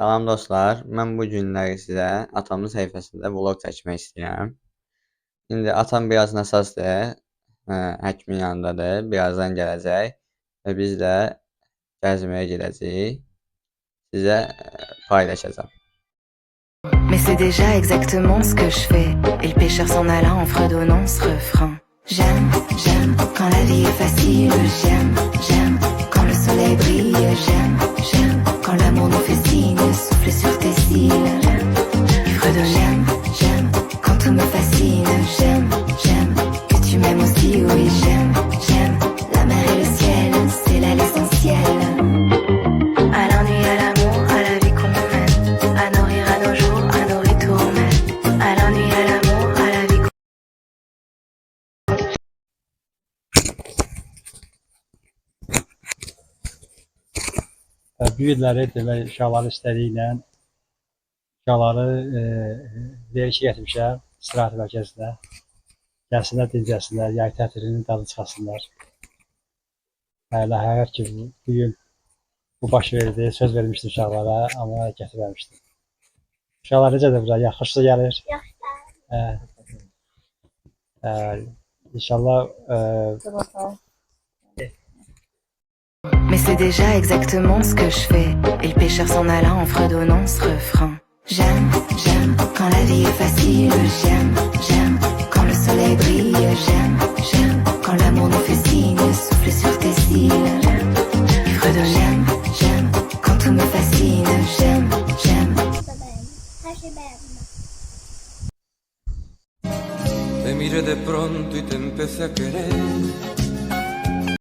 Salam dostlar, mən bu günləri sizə atamın səhifəsində vlog çəkmək istəyirəm. İndi atam biraz nasazdır, həkimin yanındadır, birazdan gələcək və biz də gəzməyə gedəcəyik, sizə paylaşacağım. Mais c'est déjà exactement ce que je fais. Et le pêcheur s'en alla en fredonnant ce refrain. J'aime, j'aime quand la vie est facile. J'aime, j'aime quand le soleil brille. J'aime, j'aime quand l'amour nous fait signe. Souffle sur tes cils. Tu fredonnes. J'aime, j'aime quand tout me fascine. J'aime, j'aime que tu m'aimes aussi. Oui, j'aime, j'aime la mer et le ciel. C'est là l'essentiel. À l'ennui, à l'amour, à la vie qu'on mène. À nos rires, à nos jours, à nos retours même. À l'ennui, à l'amour, à la vie qu'on Bu illəri demək uşaqların istəyi ilə uşaqları verişə gətirmişəm istirahət mərkəzinə. Gəlsinlər, dincəlsinlər, yay tətilinin dadını çıxasınlar. Həqiqət ki, bu gün bu baş verdi, söz vermişdim uşaqlara, amma gətirməmişdim. Uşaqlar necədir bura? Yaxşı gəlir? İnşallah Mais c'est déjà exactement ce que je fais. Et le pêcheur s'en alla en fredonnant ce refrain. J'aime, j'aime quand la vie est facile. J'aime, j'aime quand le soleil brille. J'aime, j'aime quand l'amour nous fait signe. Souffle sur tes cils. Tu fredonnes. J'aime, j'aime quand tout me fascine. J'aime, j'aime. Te miré de pronto y te empecé a querer.